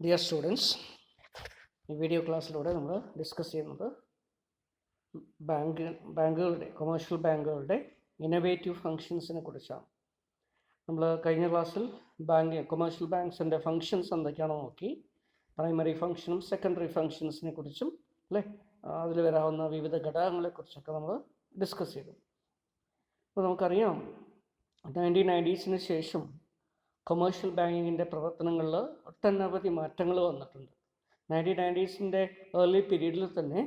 Dear students, ഈ video ക്ലാസ്സിലൂടെ നമ്മൾ discuss ചെയ്യുന്നത് കൊമേഴ്ഷ്യൽ ബാങ്കുകളുടെ ഇന്നൊവേറ്റീവ് ഫങ്ഷൻസിനെ കുറിച്ചാണ്. നമ്മൾ കഴിഞ്ഞ ക്ലാസ്സിൽ കൊമേഴ്ഷ്യൽ ബാങ്ക്സിൻ്റെ ഫങ്ഷൻസ് എന്തൊക്കെയാണെന്ന് നോക്കി. പ്രൈമറി ഫങ്ഷനും സെക്കൻഡറി ഫങ്ഷൻസിനെ കുറിച്ചും അല്ലേ, അതിൽ വരാവുന്ന വിവിധ ഘടകങ്ങളെക്കുറിച്ചൊക്കെ നമ്മൾ ഡിസ്കസ് ചെയ്തു. അപ്പോൾ നമുക്കറിയാം 1990s ശേഷം കൊമേഴ്ഷ്യൽ ബാങ്കിങ്ങിൻ്റെ പ്രവർത്തനങ്ങളിൽ ഒട്ടനവധി മാറ്റങ്ങൾ വന്നിട്ടുണ്ട്. 1990s ഏർലി പീരീഡിൽ തന്നെ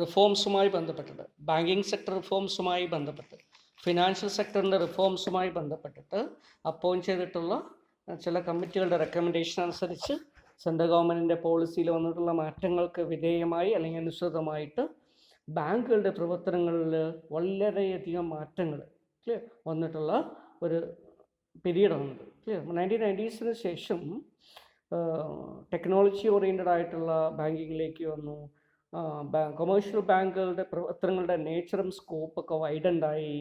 റിഫോംസുമായി ബന്ധപ്പെട്ടിട്ട്, ബാങ്കിങ് സെക്ടർ റിഫോംസുമായി ബന്ധപ്പെട്ട്, ഫിനാൻഷ്യൽ സെക്ടറിൻ്റെ റിഫോംസുമായി ബന്ധപ്പെട്ടിട്ട് അപ്പോയിൻറ്റ് ചെയ്തിട്ടുള്ള ചില കമ്മിറ്റികളുടെ റെക്കമെൻഡേഷൻ അനുസരിച്ച് സെൻട്രൽ ഗവൺമെൻറ്റിൻ്റെ പോളിസിയിൽ വന്നിട്ടുള്ള മാറ്റങ്ങൾക്ക് വിധേയമായി അല്ലെങ്കിൽ അനുസൃതമായിട്ട് ബാങ്കുകളുടെ പ്രവർത്തനങ്ങളിൽ വളരെയധികം മാറ്റങ്ങൾ വന്നിട്ടുള്ള ഒരു പീരീഡാണിത്. 1990s ശേഷം ടെക്നോളജി ഓറിയൻറ്റഡ് ആയിട്ടുള്ള ബാങ്കിങ്ങിലേക്ക് വന്നു. കൊമേഴ്ഷ്യൽ ബാങ്കുകളുടെ പ്രവർത്തനങ്ങളുടെ നേച്ചറും സ്കോപ്പൊക്കെ വൈഡൻഡായി.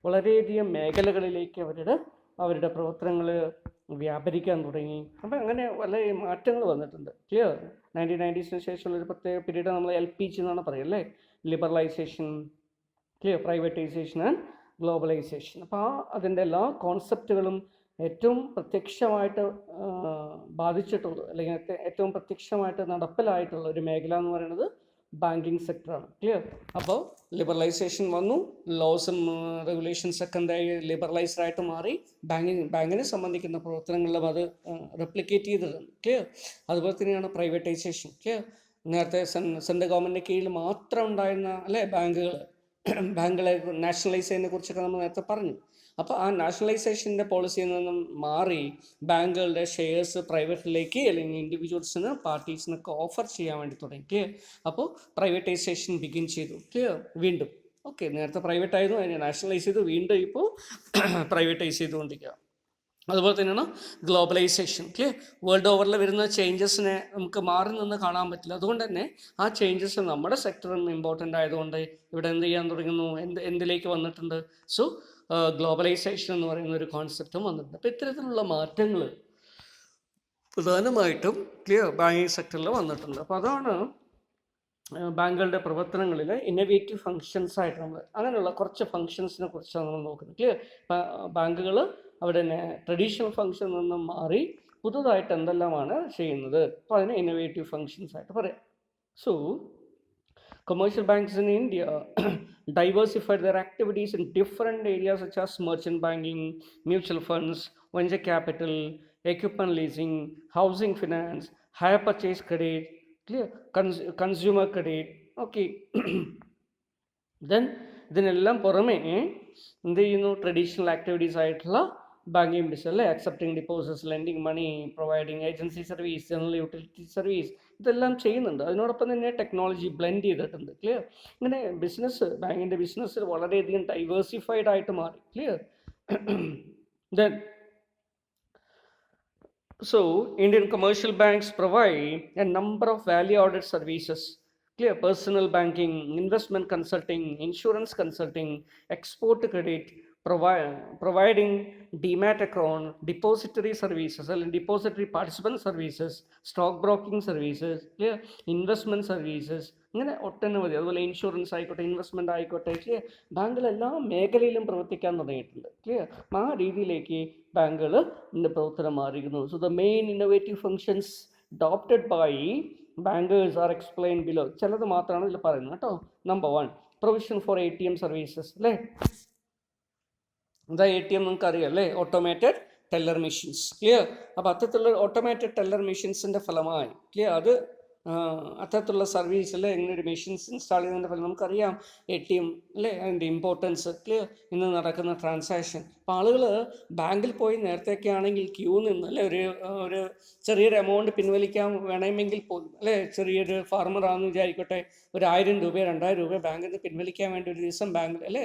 വളരെയധികം മേഖലകളിലേക്ക് അവരുടെ പ്രവർത്തനങ്ങൾ വ്യാപരിക്കാൻ തുടങ്ങി. അപ്പം അങ്ങനെ വളരെ മാറ്റങ്ങൾ വന്നിട്ടുണ്ട്. 1990s ശേഷമുള്ള ഒരു പ്രത്യേക പീരീഡ് നമ്മൾ LPG എന്നാണ് പറയുക അല്ലേ, ലിബറലൈസേഷൻ, പ്രൈവറ്റൈസേഷൻ ആൻഡ് ഗ്ലോബലൈസേഷൻ. അപ്പോൾ അതിൻ്റെ എല്ലാ കോൺസെപ്റ്റുകളും ഏറ്റവും പ്രത്യക്ഷമായിട്ട് ബാധിച്ചിട്ടുള്ളത് അല്ലെങ്കിൽ ഏറ്റവും പ്രത്യക്ഷമായിട്ട് നടപ്പിലായിട്ടുള്ള ഒരു മേഖല എന്ന് പറയുന്നത് ബാങ്കിങ് സെക്ടറാണ്. അപ്പോൾ ലിബറലൈസേഷൻ വന്നു, ലോസും റെഗുലേഷൻസൊക്കെ എന്തായി ലിബറലൈസ്ഡ് ആയിട്ട് മാറി. ബാങ്കിനെ സംബന്ധിക്കുന്ന പ്രവർത്തനങ്ങളിലും അത് റെപ്ലിക്കേറ്റ് ചെയ്തിട്ടുണ്ട്. അതുപോലെ തന്നെയാണ് പ്രൈവറ്റൈസേഷൻ. നേരത്തെ സെൻട്രൽ ഗവൺമെൻറ്റിൻ്റെ കീഴിൽ മാത്രം ഉണ്ടായിരുന്ന അല്ലേ ബാങ്കുകളെ നാഷണലൈസ് ചെയ്യുന്നതിനെ കുറിച്ചൊക്കെ നമ്മൾ നേരത്തെ പറഞ്ഞു. അപ്പോൾ ആ നാഷണലൈസേഷൻ്റെ പോളിസിയിൽ നിന്നും മാറി ബാങ്കുകളുടെ ഷെയർസ് പ്രൈവറ്റിലേക്ക് അല്ലെങ്കിൽ ഇൻഡിവിജ്വൽസിന് പാർട്ടീസിനൊക്കെ ഓഫർ ചെയ്യാൻ വേണ്ടി തുടങ്ങി. അപ്പോൾ പ്രൈവറ്റൈസേഷൻ ബിഗിൻ ചെയ്തു. വീണ്ടും നേരത്തെ പ്രൈവറ്റ് ആയിരുന്നു, അതിനെ നാഷണലൈസ് ചെയ്തു, വീണ്ടും ഇപ്പോൾ പ്രൈവറ്റൈസ് ചെയ്തുകൊണ്ടിരിക്കുക. അതുപോലെ തന്നെയാണ് ഗ്ലോബലൈസേഷൻ. വേൾഡ് ഓവറിൽ വരുന്ന ചേഞ്ചസിനെ നമുക്ക് മാറി നിന്ന് കാണാൻ പറ്റില്ല. അതുകൊണ്ട് തന്നെ ആ ചേഞ്ചസ് നമ്മുടെ സെക്ടറും ഇമ്പോർട്ടൻ്റ് ആയതുകൊണ്ട് ഇവിടെ എന്ത് ചെയ്യാൻ തുടങ്ങുന്നു, എന്തിലേക്ക് വന്നിട്ടുണ്ട്. സോ ഗ്ലോബലൈസേഷൻ എന്ന് പറയുന്ന ഒരു കോൺസെപ്റ്റും വന്നിട്ടുണ്ട്. അപ്പോൾ ഇത്തരത്തിലുള്ള മാറ്റങ്ങൾ പ്രധാനമായിട്ടും ബാങ്കിങ് സെക്ടറിൽ വന്നിട്ടുണ്ട്. അപ്പോൾ അതാണ് ബാങ്കുകളുടെ പ്രവർത്തനങ്ങളിൽ ഇന്നൊവേറ്റീവ് ഫങ്ഷൻസ് ആയിട്ട് നമ്മൾ അങ്ങനെയുള്ള കുറച്ച് ഫങ്ഷൻസിനെ കുറിച്ചാണ് നമ്മൾ നോക്കുന്നത്. ബാങ്കുകൾ അവിടെ ട്രഡീഷണൽ ഫങ്ഷനിൽ നിന്നും മാറി പുതുതായിട്ട് എന്തെല്ലാമാണ് ചെയ്യുന്നത്, അപ്പോൾ അതിനെ ഇന്നൊവേറ്റീവ് ഫങ്ഷൻസ് ആയിട്ട് പറയാം. So commercial banks in India diversified their activities in different areas such as merchant banking, mutual funds, venture capital, equipment leasing, housing finance, hire purchase credit, consumer credit. Then ഇതിനെല്ലാം പുറമേ എന്ത് ചെയ്യുന്നു, traditional activities ആയിട്ടുള്ള banking business അല്ലേ, accepting deposits, lending money, providing agency service, general utility service, ഇതെല്ലാം ചെയ്യുന്നുണ്ട്. അതിനോടൊപ്പം തന്നെ ടെക്നോളജി ബ്ലെൻഡ് ചെയ്തിട്ടുണ്ട്. ഇങ്ങനെ ബാങ്കിൻ്റെ ബിസിനസ് വളരെയധികം ഡൈവേഴ്സിഫൈഡ് ആയിട്ട് മാറി. Then so Indian commercial banks provide a number of value-added services. Personal banking, investment consulting, insurance consulting, export credit, providing demat account, depository services, depository participant services, stock broking services, investment services, ഇങ്ങനെ ഒട്ടനവധി. അതുപോലെ insurance ആയിക്കോട്ടെ, investment ആയിക്കോട്ടെ, ബാങ്കുകളെല്ലാ മേഖലയിലും പ്രവർത്തിക്കാൻ തുടങ്ങിയിട്ടുണ്ട്. ആ രീതിയിലേക്ക് ബാങ്കുകളുടെ പ്രവർത്തനം മാറിയിരുന്നു. So the main innovative functions adopted by bankers are explained below. ചിലത് മാത്രമാണ് ഇതിൽ പറയുന്നത് കേട്ടോ. Number 1, provision for ATM services അല്ലേ. എന്താ ATM നിങ്ങൾക്ക് അറിയാം അല്ലേ, ഓട്ടോമേറ്റഡ് ടെല്ലർ മെഷീൻസ്. അപ്പോൾ അത്തരത്തിലുള്ള ഓട്ടോമേറ്റഡ് ടെല്ലർ മെഷീൻസിൻ്റെ ഫലമായി അത് അത്തരത്തിലുള്ള സർവീസ് അല്ലേ, ഇങ്ങനെ ഒരു മെഷീൻസ് ഇൻസ്റ്റാൾ ചെയ്യുന്നതിൻ്റെ ഫലം നമുക്കറിയാം ATM അല്ലേ, അതിൻ്റെ ഇമ്പോർട്ടൻസ്. ഇന്ന് നടക്കുന്ന ട്രാൻസാക്ഷൻ. അപ്പോൾ ആളുകൾ ബാങ്കിൽ പോയി നേരത്തെയൊക്കെ ആണെങ്കിൽ ക്യൂ നിന്ന് അല്ലേ, ഒരു ചെറിയൊരു എമൗണ്ട് പിൻവലിക്കാൻ വേണമെങ്കിൽ പോലും അല്ലേ, ചെറിയൊരു ഫാർമറാണെന്ന് വിചാരിക്കട്ടെ, ഒരു 1000 രൂപ 2000 രൂപ ബാങ്കിൽ നിന്ന് പിൻവലിക്കാൻ വേണ്ടി ഒരു ദിവസം ബാങ്കിൽ അല്ലേ,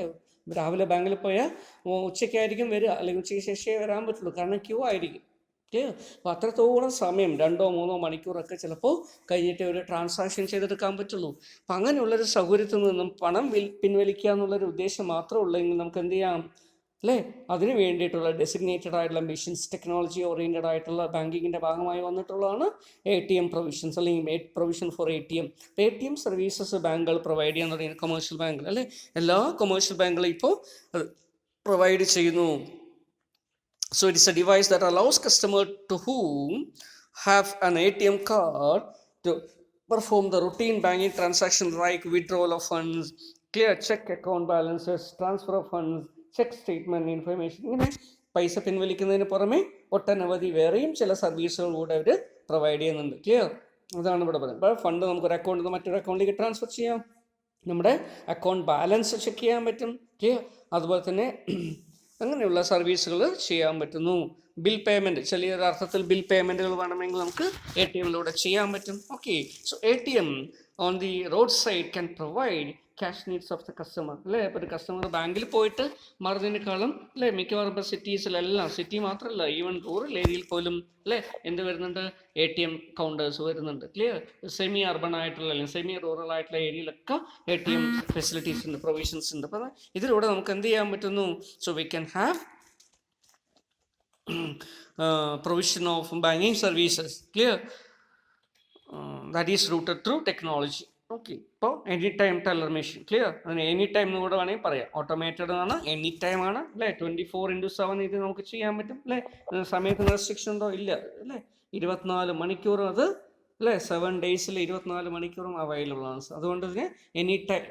രാവിലെ ബാങ്കിൽ പോയാൽ ഉച്ചയ്ക്കായിരിക്കും വരിക, അല്ലെങ്കിൽ ഉച്ചയ്ക്ക് ശേഷമേ വരാൻ പറ്റുള്ളൂ, കാരണം ക്യൂ ആയിരിക്കും. അപ്പോൾ അത്രത്തോളം സമയം 2-3 മണിക്കൂറൊക്കെ ചിലപ്പോൾ കഴിഞ്ഞിട്ട് ഒരു ട്രാൻസാക്ഷൻ ചെയ്തെടുക്കാൻ പറ്റുള്ളൂ. അപ്പം അങ്ങനെയുള്ളൊരു സൗകര്യത്തിൽ നിന്നും പണം പിൻവലിക്കുക എന്നുള്ളൊരു ഉദ്ദേശം മാത്രമേ ഉള്ളെങ്കിൽ നമുക്ക് എന്ത് ചെയ്യാം, അല്ലേ? അതിന് വേണ്ടിയിട്ടുള്ള ഡെസിഗ്നേറ്റഡ് ആയിട്ടുള്ള മെഷീൻസ്, ടെക്നോളജി ഓറിയൻറ്റഡ് ആയിട്ടുള്ള ബാങ്കിങ്ങിൻ്റെ ഭാഗമായി വന്നിട്ടുള്ളതാണ് ATM പ്രൊവിഷൻസ്, അല്ലെങ്കിൽ provision for ATM. ATM services ബാങ്കുകൾ പ്രൊവൈഡ് ചെയ്യാൻ തുടങ്ങി കൊമേഴ്ഷ്യൽ ബാങ്കുകൾ, അല്ലേ? എല്ലാ കൊമേഴ്ഷ്യൽ ബാങ്കുകളും ഇപ്പോൾ പ്രൊവൈഡ് ചെയ്യുന്നു. So it is a device that allows customer to whom have an ATM card to perform the routine banking transaction like withdrawal of funds, clear check account balances, transfer of funds, check statement information. ഇങ്ങനെ പൈസ പിൻവലിക്കുന്നതിന് പുറമെ ഒട്ടനവധി വേറെയും ചില സർവീസുകൾ കൂടെ അവർ provide ചെയ്യുന്നുണ്ട്. Clear? അതാണ് ഇവിടെ പറയുന്നത്. ഇപ്പോൾ ഫണ്ട് നമുക്കൊരു അക്കൗണ്ടിൽ നിന്ന് മറ്റൊരു അക്കൗണ്ടിലേക്ക് ട്രാൻസ്ഫർ ചെയ്യാം, നമ്മുടെ അക്കൗണ്ട് ബാലൻസ് ചെക്ക് ചെയ്യാൻ പറ്റും. ക്ലിയർ? അതുപോലെ തന്നെ അങ്ങനെയുള്ള സർവീസുകൾ ചെയ്യാൻ പറ്റുന്നു. ബിൽ പേയ്മെൻറ്റ്, ചെറിയൊരു അർത്ഥത്തിൽ ബിൽ പേയ്മെൻറ്റുകൾ വേണമെങ്കിൽ നമുക്ക് ATMിലൂടെ ചെയ്യാൻ പറ്റും. Okay, so ATM on the road side can provide cash needs of the customer, അല്ലേ? ഇപ്പോൾ ഒരു കസ്റ്റമർ ബാങ്കിൽ പോയിട്ട് മാറുന്നതിനേക്കാളും, അല്ലേ, മിക്കവാറും ഇപ്പോൾ സിറ്റീസിലെല്ലാം, സിറ്റി മാത്രമല്ല ഈവൻ റൂറൽ ഏരിയയിൽ പോലും, അല്ലേ, എന്ത് വരുന്നുണ്ട്? ATM കൗണ്ടേഴ്സ് വരുന്നുണ്ട്. ക്ലിയർ? സെമി അർബൺ ആയിട്ടുള്ള അല്ലെങ്കിൽ സെമി റൂറൽ ആയിട്ടുള്ള ഏരിയയിലൊക്കെ ATM ഫെസിലിറ്റീസ് ഉണ്ട്, പ്രൊവിഷൻസ് ഉണ്ട്. അപ്പോൾ ഇതിലൂടെ നമുക്ക് എന്ത് ചെയ്യാൻ പറ്റുന്നു? So we can have provision of banking services, clear, that is routed through technology. Okay, ഇപ്പോൾ any time teller machine, clear? അതിന് എനി ടൈം എന്ന് കൂടെ വേണമെങ്കിൽ പറയാം. ഓട്ടോമേറ്റഡ് ആണ്, എനി ടൈം ആണ്, അല്ലേ? 24/7 ഇത് നമുക്ക് ചെയ്യാൻ പറ്റും, അല്ലേ? സമയത്തിന് റെസ്ട്രിക്ഷൻ ഉണ്ടോ? ഇല്ല, അല്ലേ? 24 മണിക്കൂറും അത്, അല്ലേ, 7 ഡേയ്സിൽ 24 മണിക്കൂറും അവൈലബിൾ ആണ്. അതുകൊണ്ട് തന്നെ എനി ടൈം,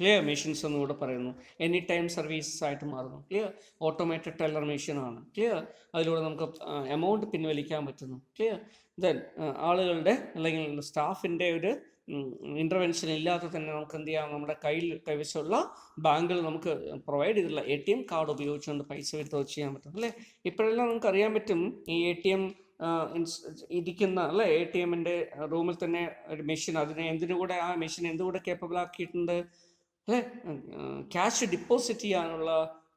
ക്ലിയർ, മെഷീൻസ് എന്ന് കൂടെ പറയുന്നു. എനി ടൈം സർവീസസ് ആയിട്ട് മാറുന്നു. ക്ലിയർ? ഓട്ടോമേറ്റഡ് ടെല്ലർ മെഷീനാണ്. ക്ലിയർ? അതിലൂടെ നമുക്ക് എമൗണ്ട് പിൻവലിക്കാൻ പറ്റുന്നു. ക്ലിയർ? ദെൻ ആളുകളുടെ അല്ലെങ്കിൽ സ്റ്റാഫിൻ്റെ ഒരു ഇൻ്റർവെൻഷൻ ഇല്ലാതെ തന്നെ നമുക്ക് എന്ത് ചെയ്യാം? നമ്മുടെ കൈവശമുള്ള ബാങ്കുകൾ നമുക്ക് പ്രൊവൈഡ് ചെയ്തിട്ടുള്ള ATM കാർഡ് ഉപയോഗിച്ചുകൊണ്ട് പൈസ വിഡ്രോ ചെയ്യാൻ പറ്റും, അല്ലേ? ഇപ്പോഴെല്ലാം നമുക്ക് അറിയാൻ പറ്റും ഈ ATM ഇരിക്കുന്ന, അല്ലേ, ATMിൻ്റെ റൂമിൽ തന്നെ ഒരു മെഷീൻ, അതിനെ എന്തിനുകൂടെ ആ മെഷീൻ എന്തുകൂടെ കേപ്പബിൾ ആക്കിയിട്ടുണ്ട്, അല്ലേ? ക്യാഷ് ഡിപ്പോസിറ്റ് ചെയ്യാനുള്ള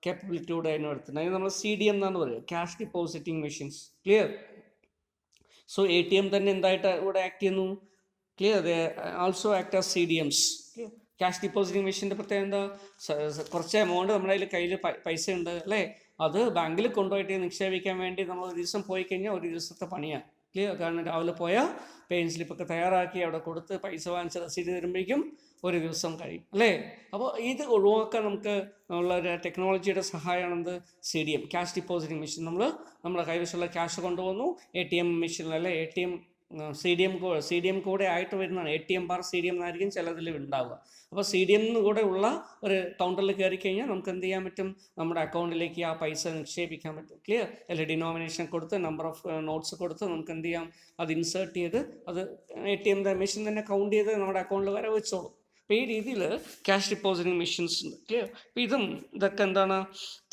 കേപ്പബിലിറ്റിയോടെ അതിന് എടുത്തിട്ടുണ്ട്. അതിന് നമ്മൾ CDM എന്നാണ് പറയുക, cash depositing machines. Clear? So ATM തന്നെ എന്തായിട്ട് ഇവിടെ ആക്ട് ചെയ്യുന്നു? Clear? They also act as CDMs. Cash depositing മെഷീൻ്റെ പ്രത്യേകത എന്താ? കുറച്ച് എമൗണ്ട് നമ്മുടെ കയ്യിൽ പൈസ ഉണ്ട്, അല്ലേ? അത് ബാങ്കിൽ കൊണ്ടുപോയിട്ട് നിക്ഷേപിക്കാൻ വേണ്ടി നമ്മൾ ഒരു ദിവസം പോയി കഴിഞ്ഞാൽ ഒരു ദിവസത്തെ പണിയാണ്. ക്ലിയർ? കാരണം രാവിലെ പോയാൽ പേയ്മെൻറ്റ് സ്ലിപ്പൊക്കെ തയ്യാറാക്കി അവിടെ കൊടുത്ത് പൈസ വാങ്ങിച്ച് റസീത് തരുമ്പോഴേക്കും ഒരു ദിവസം കഴിയും, അല്ലേ? അപ്പോൾ ഇത് ഒഴിവാക്കാൻ നമുക്ക് ഉള്ള ഒരു ടെക്നോളജിയുടെ സഹായമാണെന്ത്? CDM, cash depositing machine. നമ്മുടെ കൈവശമുള്ള ക്യാഷ് കൊണ്ടുവന്നു ATM മെഷീനിൽ, അല്ലേ? ATM CDM കൂടെ ആയിട്ട് വരുന്നതാണ്. ATM ബാർ CDM എന്നായിരിക്കും ചിലതിൽ ഉണ്ടാവുക. അപ്പോൾ CDM കൂടെ ഉള്ള ഒരു കൗണ്ടറിൽ കയറി കഴിഞ്ഞാൽ നമുക്ക് എന്ത് ചെയ്യാൻ പറ്റും? നമ്മുടെ അക്കൗണ്ടിലേക്ക് ആ പൈസ നിക്ഷേപിക്കാൻ പറ്റും. ക്ലിയർ? അല്ലെ, ഡിനോമിനേഷൻ കൊടുത്ത് നമ്പർ ഓഫ് നോട്ട്സ് കൊടുത്ത് നമുക്ക് എന്ത് ചെയ്യാം? അത് ഇൻസേർട്ട് ചെയ്ത് അത് ATM മെഷീൻ തന്നെ കൗണ്ട് ചെയ്ത് നമ്മുടെ അക്കൗണ്ടിൽ വരെ വെച്ചോളും. അപ്പോൾ ഈ രീതിയിൽ ക്യാഷ് ഡിപ്പോസിറ്റിംഗ് മെഷീൻസ് ഉണ്ട്. ക്ലിയർ? അപ്പോൾ ഇതൊക്കെ എന്താണ്?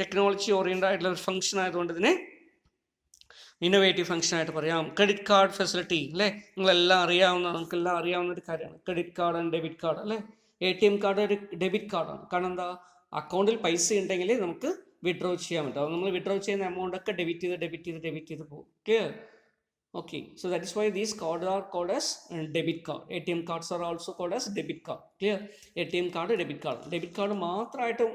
ടെക്നോളജി ഓറിയൻറ്റഡ് ആയിട്ടുള്ള ഒരു ഫംഗ്ഷൻ ആയതുകൊണ്ട് ഇതിനെ ഇന്നോവേറ്റീവ് ഫംഗ്ഷൻ ആയിട്ട് പറയാം. ക്രെഡിറ്റ് കാർഡ് ഫെസിലിറ്റി, അല്ലേ? നമുക്കെല്ലാം അറിയാവുന്ന ഒരു കാര്യമാണ് credit card and debit card, അല്ലേ? ATM കാർഡ് ഒരു ഡെബിറ്റ് കാർഡാണ്. കാരണം എന്താ? അക്കൗണ്ടിൽ പൈസ ഉണ്ടെങ്കിൽ നമുക്ക് വിഡ്രോ ചെയ്യാൻ പറ്റും. അത് നമ്മൾ വിഡ്രോ ചെയ്യുന്ന എമൗണ്ട് ഒക്കെ ഡെബിറ്റ് ചെയ്ത് പോകും. Clear? Okay, so that is why these cards are called as debit card. ATM cards are also called as debit card. Clear? ATM card, debit card മാത്രമായിട്ട്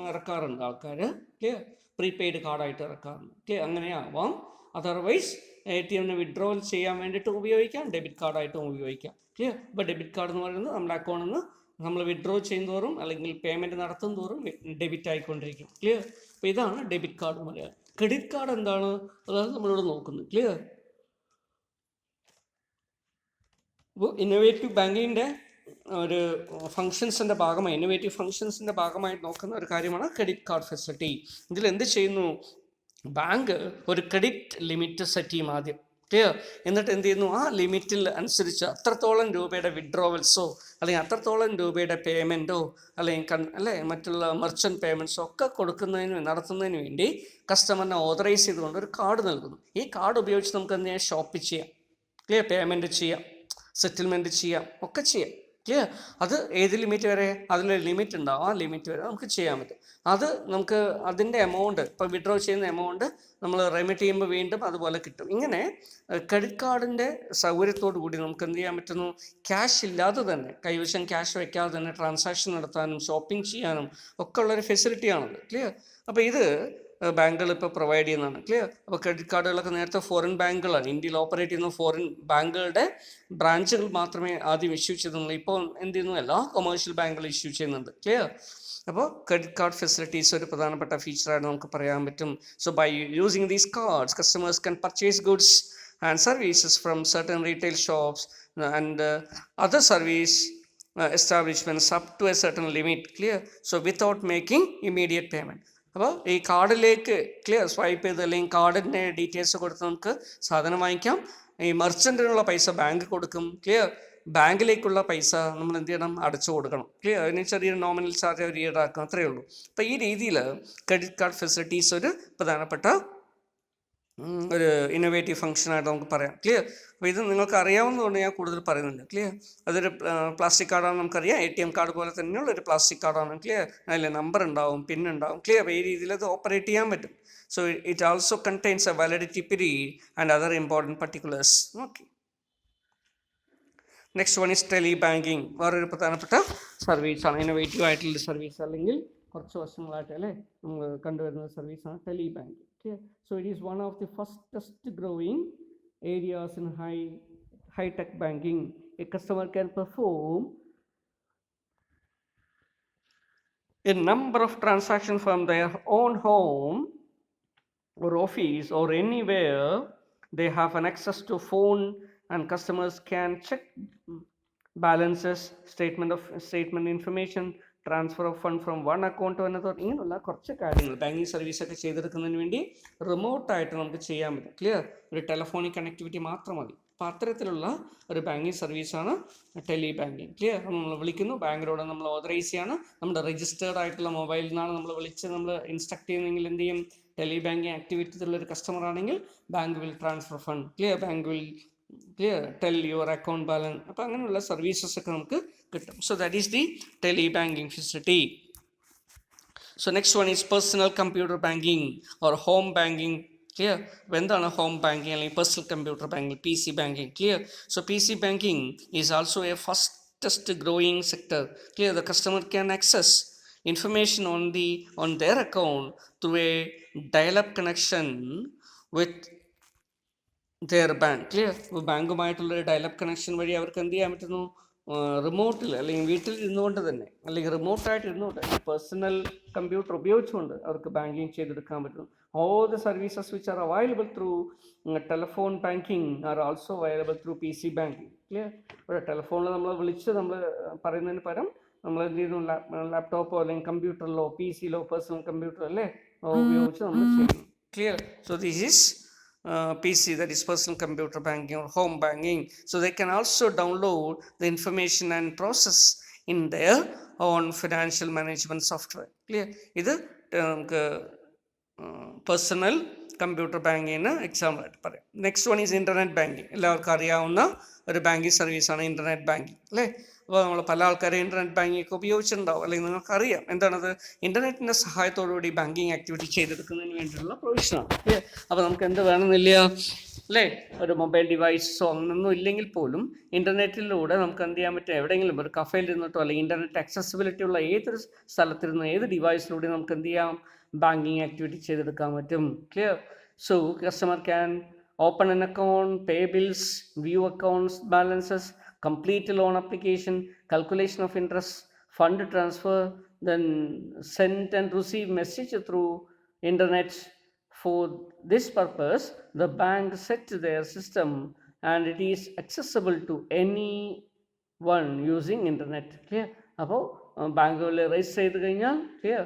ഇറക്കാറുണ്ട് ആൾക്കാർ. ക്ലിയർ? പ്രീപെയ്ഡ് കാർഡായിട്ട് ഇറക്കാറുണ്ട്. Clear? അങ്ങനെയാവാം. Otherwise ATMനെ withdrawal ചെയ്യാൻ വേണ്ടിയിട്ട് ഉപയോഗിക്കാം, ഡെബിറ്റ് കാർഡായിട്ടും ഉപയോഗിക്കാം. ക്ലിയർ? ഇപ്പോൾ ഡെബിറ്റ് കാർഡ് എന്ന് പറയുന്നത് നമ്മുടെ അക്കൗണ്ടിൽ നിന്ന് നമ്മൾ വിഡ്രോ ചെയ്യുന്നതോറും അല്ലെങ്കിൽ പേയ്മെൻറ്റ് നടത്തും തോറും ഡെബിറ്റ് ആയിക്കൊണ്ടിരിക്കും. ക്ലിയർ? അപ്പോൾ ഇതാണ് ഡെബിറ്റ് കാർഡ് എന്ന് പറയുക. ക്രെഡിറ്റ് കാർഡ് എന്താണ്? അതാണ് നമ്മളിവിടെ നോക്കുന്നത്. ക്ലിയർ? അപ്പോൾ ഇന്നോവേറ്റീവ് ബാങ്കിങ്ങിൻ്റെ ഒരു ഫങ്ഷൻസിൻ്റെ ഭാഗമായി, ഇന്നോവേറ്റീവ് ഫങ്ഷൻസിൻ്റെ ഭാഗമായി നോക്കുന്ന ഒരു കാര്യമാണ് ക്രെഡിറ്റ് കാർഡ് ഫെസിലിറ്റി. ഇതിൽ എന്ത് ചെയ്യുന്നു? ബാങ്ക് ഒരു ക്രെഡിറ്റ് ലിമിറ്റ് സെറ്റ് ചെയ്യും ആദ്യം. ക്ലിയർ? എന്നിട്ട് എന്ത് ചെയ്യുന്നു? ആ ലിമിറ്റിൽ അനുസരിച്ച് അത്രത്തോളം രൂപയുടെ വിഡ്രോവൽസോ അല്ലെങ്കിൽ അത്രത്തോളം രൂപയുടെ പേയ്മെൻറ്റോ അല്ലെങ്കിൽ മറ്റുള്ള മെർച്ചൻറ്റ് പേയ്മെൻറ്റ്സോ ഒക്കെ നടത്തുന്നതിന് വേണ്ടി കസ്റ്റമറിനെ ഓതറൈസ് ചെയ്തുകൊണ്ട് ഒരു കാർഡ് നൽകുന്നു. ഈ കാർഡ് ഉപയോഗിച്ച് നമുക്ക് എന്ത് ചെയ്യാം? ഷോപ്പ് ചെയ്യാം. ക്ലിയർ? പേയ്മെൻറ്റ് ചെയ്യാം, സെറ്റിൽമെൻറ്റ് ചെയ്യാം, ഒക്കെ ചെയ്യാം. ക്ലിയർ. അത് ഏത് ലിമിറ്റ് വരെ? അതിലൊരു ലിമിറ്റ് ഉണ്ടാവും, ആ ലിമിറ്റ് വരെ നമുക്ക് ചെയ്യാൻ പറ്റും. അത് നമുക്ക് അതിൻ്റെ എമൗണ്ട്, ഇപ്പോൾ വിഡ്രോ ചെയ്യുന്ന എമൗണ്ട് നമ്മൾ റെമിറ്റ് ചെയ്യുമ്പോൾ വീണ്ടും അതുപോലെ കിട്ടും. ഇങ്ങനെ ക്രെഡിറ്റ് കാർഡിൻ്റെ സൗകര്യത്തോടു കൂടി നമുക്ക് എന്ത് ചെയ്യാൻ പറ്റുന്നു? ക്യാഷ് ഇല്ലാതെ തന്നെ, കൈവശം ക്യാഷ് വയ്ക്കാതെ തന്നെ ട്രാൻസാക്ഷൻ നടത്താനും ഷോപ്പിംഗ് ചെയ്യാനും ഒക്കെ ഉള്ളൊരു ഫെസിലിറ്റിയാണത്. ക്ലിയർ. അപ്പോൾ ഇത് ബാങ്കുകൾ ഇപ്പോൾ പ്രൊവൈഡ് ചെയ്യുന്നതാണ്. ക്ലിയർ. അപ്പോൾ ക്രെഡിറ്റ് കാർഡുകളൊക്കെ നേരത്തെ ഫോറിൻ ബാങ്കുകളാണ്, ഇന്ത്യയിൽ ഓപ്പറേറ്റ് ചെയ്യുന്ന ഫോറിൻ ബാങ്കുകളുടെ ബ്രാഞ്ചുകൾ മാത്രമേ ആദ്യം ഇഷ്യൂ ചെയ്തിരുന്നുള്ളൂ. ഇപ്പോൾ എന്ത് ചെയ്യുന്നു? എല്ലാ കൊമേഴ്ഷ്യൽ ബാങ്കുകളും ഇഷ്യൂ ചെയ്യുന്നുണ്ട്. ക്ലിയർ. അപ്പോൾ ക്രെഡിറ്റ് കാർഡ് ഫെസിലിറ്റീസ് ഒരു പ്രധാനപ്പെട്ട ഫീച്ചറായിട്ട് നമുക്ക് പറയാൻ പറ്റും. So by using these cards customers can purchase goods and services from certain retail shops and other service establishments up to a certain limit. Clear. So without making immediate payment. അപ്പോൾ ഈ കാർഡിലേക്ക് clear swipe ചെയ്ത് അല്ലെങ്കിൽ കാർഡിൻ്റെ details കൊടുത്ത് നമുക്ക് സാധനം വാങ്ങിക്കാം. ഈ മെർച്ചൻറ്റിനുള്ള പൈസ ബാങ്ക് കൊടുക്കും. ക്ലിയർ. ബാങ്കിലേക്കുള്ള പൈസ നമ്മൾ എന്ത് ചെയ്യണം? അടച്ചു കൊടുക്കണം. ക്ലിയർ. അതിന് ചെറിയൊരു നോമിനൽ ചാർജ് അവർ ഈടാക്കും, അത്രയേ ഉള്ളൂ. അപ്പോൾ ഈ രീതിയിൽ ക്രെഡിറ്റ് കാർഡ് ഫെസിലിറ്റീസ് ഒരു പ്രധാനപ്പെട്ട ഒരു ഇന്നോവേറ്റീവ് ഫംഗ്ഷനായിട്ട് നമുക്ക് പറയാം. ക്ലിയർ. അപ്പോൾ ഇത് നിങ്ങൾക്ക് അറിയാവുന്നതുകൊണ്ട് ഞാൻ കൂടുതൽ പറയുന്നുണ്ട്. ക്ലിയർ. അതൊരു പ്ലാസ്റ്റിക് കാർഡാണ്, നമുക്കറിയാം. ATM കാർഡ് പോലെ തന്നെയുള്ള ഒരു പ്ലാസ്റ്റിക് കാർഡാണ്. ക്ലിയർ. അതിൽ നമ്പർ ഉണ്ടാവും, പിൻ ഉണ്ടാവും. ക്ലിയർ. അപ്പോൾ ഈ രീതിയിൽ അത് ഓപ്പറേറ്റ് ചെയ്യാൻ പറ്റും. So it also contains A validity period and other important particulars. Okay. Next one is tele banking. വേറൊരു പ്രധാനപ്പെട്ട സർവീസാണ്, ഇന്നോവേറ്റീവ് ആയിട്ടുള്ള സർവീസ്, അല്ലെങ്കിൽ കുറച്ച് വർഷങ്ങളായിട്ട് അല്ലേ നമ്മൾ കണ്ടുവരുന്ന സർവീസാണ് tele banking. Okay. So it is one of the fastest growing areas in high-tech banking. A customer can perform a number of transactions from their own home or office or anywhere they have an access to phone, and customers can check balances, statement information, transfer of fund from one account to another. ഇങ്ങനെയുള്ള കുറച്ച് കാര്യങ്ങൾ banking സർവീസൊക്കെ ചെയ്തെടുക്കുന്നതിന് വേണ്ടി റിമോട്ടായിട്ട് നമുക്ക് ചെയ്യാൻ പറ്റും. Clear. ഒരു telephonic connectivity മാത്രം മതി. അപ്പോൾ അത്തരത്തിലുള്ള ഒരു ബാങ്കിങ് സർവീസാണ് ടെലി ബാങ്കിങ്. ക്ലിയർ. നമ്മൾ വിളിക്കുന്നു, ബാങ്കിലൂടെ നമ്മൾ ഓതറൈസ് ചെയ്യാണ്, നമ്മുടെ രജിസ്റ്റേർഡ് ആയിട്ടുള്ള മൊബൈലിൽ നിന്നാണ് നമ്മൾ വിളിച്ച് നമ്മൾ ഇൻസ്ട്രക്ട് ചെയ്യുന്നതെങ്കിൽ എന്ത് ചെയ്യും? ടെലി ബാങ്കിങ് ആക്ടിവിറ്റിയിലുള്ളൊരു കസ്റ്റമർ ആണെങ്കിൽ bank will transfer fund. Clear. Bank will tell your account balance. അപ്പോൾ അങ്ങനെയുള്ള സർവീസസ് ഒക്കെ നമുക്ക് കിട്ടും. So that is the tele banking facility. So next one is personal computer banking or home banking. Clear. അപ്പോൾ എന്താണ് home banking അല്ലെങ്കിൽ personal computer banking? PC banking. Clear. So PC banking is also A fastest growing sector. Clear. The customer can access information on their account through a dial-up connection with their bank. Clear. ഇപ്പോൾ ബാങ്കുമായിട്ടുള്ളൊരു dial-up connection വഴി അവർക്ക് എന്ത് ചെയ്യാൻ പറ്റുന്നു? റിമോട്ടിൽ അല്ലെങ്കിൽ വീട്ടിൽ ഇരുന്നുകൊണ്ട് തന്നെ, അല്ലെങ്കിൽ റിമോട്ടായിട്ട് ഇരുന്നുകൊണ്ട് പേഴ്സണൽ കമ്പ്യൂട്ടർ ഉപയോഗിച്ചുകൊണ്ട് അവർക്ക് ബാങ്കിങ് ചെയ്തെടുക്കാൻ പറ്റുന്നു. All the services which are available through telephone banking are also available through PC banking. Clear. ഒരു ടെലിഫോണിൽ നമ്മൾ വിളിച്ച് നമ്മൾ പറയുന്നതിന് പകരം നമ്മൾ എന്ത് ചെയ്യുന്നു? ലാപ്ടോപ്പോ അല്ലെങ്കിൽ കമ്പ്യൂട്ടറിലോ PC-ലോ പേഴ്സണൽ കമ്പ്യൂട്ടർ അല്ലേ ഉപയോഗിച്ച് നമ്മൾ ചെയ്യുന്നു. Clear. So this is PC, that is personal computer banking or home banking. So they can also download the information and process in their own financial management software. Clear. ഇത് നമുക്ക് personal computer ബാങ്കിങ്ങിന് example ആയിട്ട് പറയാം. Next one is internet banking. എല്ലാവർക്കും അറിയാവുന്ന ഒരു banking സർവീസാണ് internet banking അല്ലേ. അപ്പോൾ നമ്മൾ പല ആൾക്കാരും ഇൻ്റർനെറ്റ് ബാങ്കിങ് ഒക്കെ ഉപയോഗിച്ചിട്ടുണ്ടാവും, അല്ലെങ്കിൽ നിങ്ങൾക്കറിയാം എന്താണത്? ഇൻ്റർനെറ്റിൻ്റെ സഹായത്തോടുകൂടി ബാങ്കിങ് ആക്ടിവിറ്റി ചെയ്തെടുക്കുന്നതിന് വേണ്ടിയിട്ടുള്ള പ്രൊവിഷനാണ്. ഓക്കെ. അപ്പോൾ നമുക്ക് എന്ത് വേണമെന്നില്ല അല്ലേ? ഒരു മൊബൈൽ ഡിവൈസോ അങ്ങനൊന്നും ഇല്ലെങ്കിൽ പോലും ഇൻ്റർനെറ്റിലൂടെ നമുക്ക് എന്ത് ചെയ്യാൻ പറ്റും? എവിടെയെങ്കിലും ഒരു കഫേയിൽ ഇരുന്നിട്ടോ അല്ലെങ്കിൽ ഇൻ്റർനെറ്റ് ആക്സസിബിലിറ്റി ഉള്ള ഏതൊരു സ്ഥലത്തിരുന്നോ ഏത് ഡിവൈസിലൂടെ നമുക്ക് എന്ത് ചെയ്യാം? ബാങ്കിങ് ആക്ടിവിറ്റി ചെയ്തെടുക്കാൻ പറ്റും. Clear. So customer can open an account, pay bills, view accounts balances, complete loan application, calculation of interest, fund transfer, then send and receive message through internet. For this purpose, the bank set their system and it is accessible to anyone using internet. Clear. അപ്പോൾ ബാങ്കുകളിൽ register ചെയ്ത് കഴിഞ്ഞാൽ clear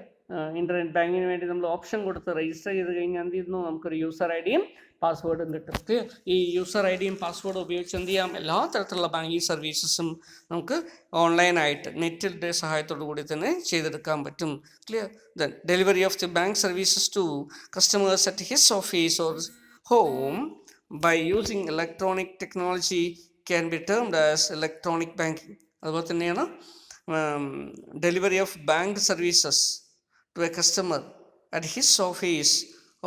internet ബാങ്കിങ്ങിന് വേണ്ടി നമ്മൾ option കൊടുത്ത് register ചെയ്ത് കഴിഞ്ഞാൽ എന്ത് ചെയ്യുന്നു? നമുക്കൊരു യൂസർ ഐ.ഡിയും പാസ്വേഡും കിട്ടും. ക്ലിയർ. ഈ യൂസർ ഐ.ഡിയും പാസ്വേഡും ഉപയോഗിച്ച് എന്ത് ചെയ്യാം? എല്ലാ തരത്തിലുള്ള ബാങ്കിങ് സർവീസസും നമുക്ക് ഓൺലൈനായിട്ട് നെറ്റിൻ്റെ സഹായത്തോടു കൂടി തന്നെ ചെയ്തെടുക്കാൻ പറ്റും. Clear. Then delivery of the bank services to customers at his office or home by using electronic technology can be termed as electronic banking. അതുപോലെ തന്നെയാണ് delivery of bank services to a customer at his office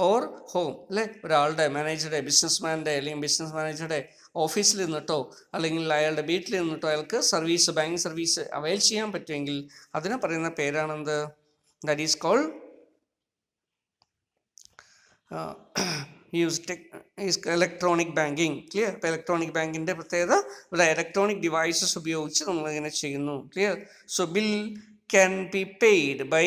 or home, അല്ലേ? ഒരാളുടെ മാനേജറുടെ, ബിസിനസ്മാൻ്റെ അല്ലെങ്കിൽ business മാനേജറുടെ ഓഫീസിൽ നിന്നിട്ടോ അല്ലെങ്കിൽ അയാളുടെ വീട്ടിൽ നിന്നിട്ടോ അയാൾക്ക് സർവീസ്, ബാങ്ക് സർവീസ് അവൈൽ ചെയ്യാൻ പറ്റുമെങ്കിൽ അതിനെ പറയുന്ന പേരാണെന്ത്? That is called electronic banking. Clear? അപ്പോൾ ഇലക്ട്രോണിക് ബാങ്കിൻ്റെ പ്രത്യേകത ഇവിടെ ഇലക്ട്രോണിക് ഡിവൈസസ് ഉപയോഗിച്ച് നമ്മളിങ്ങനെ ചെയ്യുന്നു. Clear? So bill can be paid by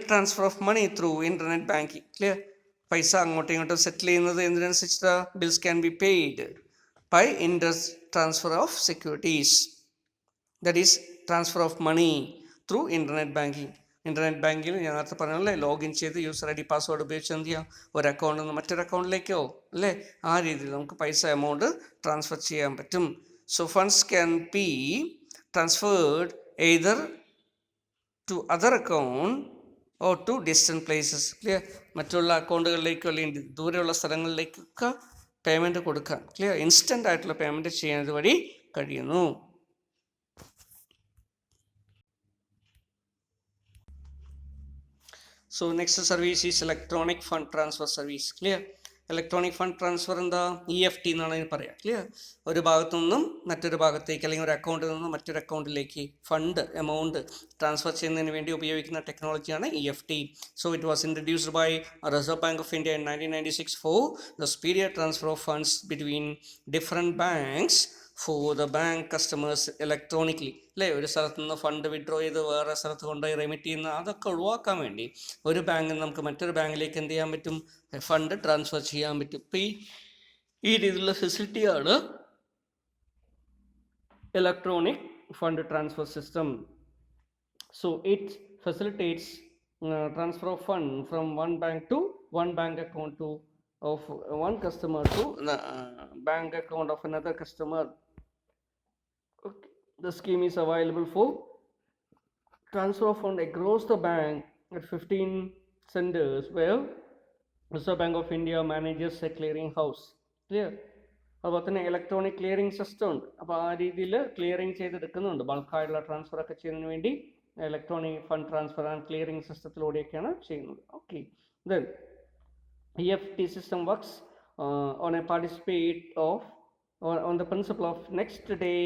transfer of money through internet banking. Clear? പൈസ അങ്ങോട്ടും ഇങ്ങോട്ടും സെറ്റിൽ ചെയ്യുന്നത് എന്തിനനുസരിച്ചിട്ട്? Bills can be paid by transfer of securities, that is transfer of money through internet banking. Internet ബാങ്കിൽ ഞാൻ നേരത്തെ പറഞ്ഞല്ലേ, login ചെയ്ത് യൂസർ ഐ ഡി പാസ്വേഡ് ഉപയോഗിച്ച് എന്ത് ചെയ്യാം? ഒരു അക്കൗണ്ടിൽ നിന്ന് മറ്റൊരു അക്കൗണ്ടിലേക്കോ, അല്ലേ? ആ രീതിയിൽ നമുക്ക് പൈസ എമൗണ്ട് ട്രാൻസ്ഫർ ചെയ്യാൻ പറ്റും. So funds can be transferred either to other account or to distant places. Clear? മറ്റുള്ള അക്കൗണ്ടുകളിലേക്കോ അല്ലെങ്കിൽ ദൂരെയുള്ള സ്ഥലങ്ങളിലേക്കൊക്കെ പേയ്മെൻറ്റ് കൊടുക്കാം. ക്ലിയർ? ഇൻസ്റ്റൻ്റ് ആയിട്ടുള്ള പേയ്മെൻറ്റ് ചെയ്യുന്നത് വഴി കഴിയുന്നു. So next service is electronic fund transfer service. Clear? Electronic fund transfer എന്താ? EFT എന്നാണ് അതിന് പറയുക. ക്ലിയർ? ഒരു ഭാഗത്തു നിന്നും മറ്റൊരു ഭാഗത്തേക്ക് അല്ലെങ്കിൽ ഒരു അക്കൗണ്ടിൽ നിന്നും മറ്റൊരു അക്കൗണ്ടിലേക്ക് ഫണ്ട് എമൗണ്ട് ട്രാൻസ്ഫർ ചെയ്യുന്നതിന് വേണ്ടി ഉപയോഗിക്കുന്ന ടെക്നോളജിയാണ് EFT. So it was introduced by Reserve bank of India in 1996 for the speedier transfer of funds between different banks for the bank customers electronically. അല്ലേ? ഒരു സ്ഥലത്ത് നിന്ന് ഫണ്ട് വിഡ്രോ ചെയ്ത് വേറെ സ്ഥലത്ത് കൊണ്ടുപോയി റെമിറ്റ് ചെയ്യുന്ന അതൊക്കെ ഒഴിവാക്കാൻ വേണ്ടി ഒരു ബാങ്കിൽ നമുക്ക് മറ്റൊരു ബാങ്കിലേക്ക് എന്ത് ചെയ്യാൻ പറ്റും? ഫണ്ട് ട്രാൻസ്ഫർ ചെയ്യാൻ പറ്റും. ഇപ്പോൾ ഈ രീതിയിലുള്ള ഫെസിലിറ്റിയാണ് electronic fund transfer system. So it facilitates transfer of fund from one bank to one bank account to of one customer to bank account of another customer. Okay. The scheme is available for transfer of fund across the bank at 15 centers where Reserve Bank of India manages a clearing house. Clear? അതുപോലെ തന്നെ electronic clearing system ഉണ്ട്. അപ്പോൾ ആ രീതിയിൽ clearing ചെയ്തെടുക്കുന്നുണ്ട്. ബൾക്കായിട്ടുള്ള transfer ഒക്കെ ചെയ്യുന്നതിന് വേണ്ടി electronic fund transfer and clearing സിസ്റ്റത്തിലൂടെയൊക്കെയാണ് ചെയ്യുന്നത്. Okay. Then EFT system works on a participate of on the principle of next day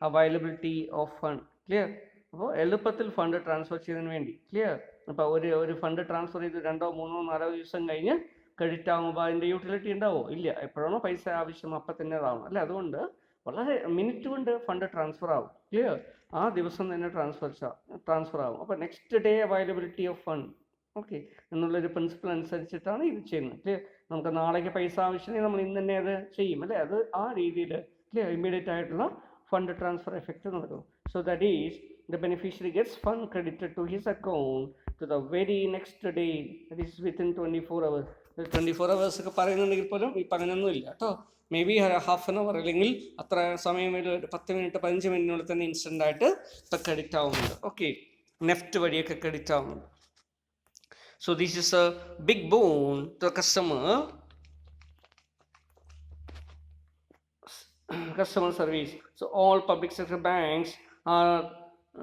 availability of fund. Clear? അപ്പോൾ എളുപ്പത്തിൽ ഫണ്ട് ട്രാൻസ്ഫർ ചെയ്യുന്നതിന് വേണ്ടി. ക്ലിയർ? അപ്പോൾ ഒരു ഫണ്ട് ട്രാൻസ്ഫർ ചെയ്ത് 2, 3, 4 ദിവസം കഴിഞ്ഞ് ക്രെഡിറ്റ് ആകുമ്പോൾ അതിൻ്റെ യൂട്ടിലിറ്റി ഉണ്ടാവോ? ഇല്ല. എപ്പോഴാണോ പൈസ ആവശ്യം അപ്പം തന്നെ അതാവണം, അല്ലേ? അതുകൊണ്ട് വളരെ മിനിറ്റ് കൊണ്ട് ഫണ്ട് ട്രാൻസ്ഫർ ആവും. ക്ലിയർ? ആ ദിവസം തന്നെ ട്രാൻസ്ഫർ ആവും. അപ്പോൾ next day availability of fund, okay, എന്നുള്ളൊരു പ്രിൻസിപ്പിൾ അനുസരിച്ചിട്ടാണ് ഇത് ചെയ്യുന്നത്. ക്ലിയർ? നമുക്ക് നാളേക്ക് പൈസ ആവശ്യമെങ്കിൽ നമ്മൾ ഇന്ന് തന്നെ അത് ചെയ്യും, അല്ലേ? അത് ആ രീതിയിൽ ക്ലിയർ ഇമ്മീഡിയറ്റ് ആയിട്ടുള്ള ഫണ്ട് ട്രാൻസ്ഫർ എഫക്റ്റ് നടക്കും. So that is the beneficiary gets fund credited to his account to the very next day, that is within 24 hours. 24 hours ഒക്കെ പറയുന്നുണ്ടെങ്കിൽ പോലും ഈ അങ്ങനെയൊന്നും ഇല്ല കേട്ടോ. May be half an hour അല്ലെങ്കിൽ അത്ര സമയം, ഒരു 10 മിനിറ്റ് 15 മിനിറ്റിനുള്ളിൽ തന്നെ ഇൻസ്റ്റൻ്റ് ആയിട്ട് ഇപ്പം ക്രെഡിറ്റ് ആവുന്നുണ്ട്. ഓക്കെ, നെഫ്റ്റ് വഴിയൊക്കെ ക്രെഡിറ്റ് ആവുന്നുണ്ട്. So this is a big boon to the customer service. So all public sector banks are